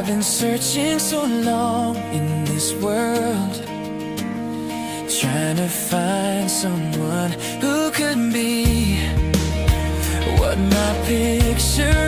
been searching so long in this world, trying to find someone who could be what my picture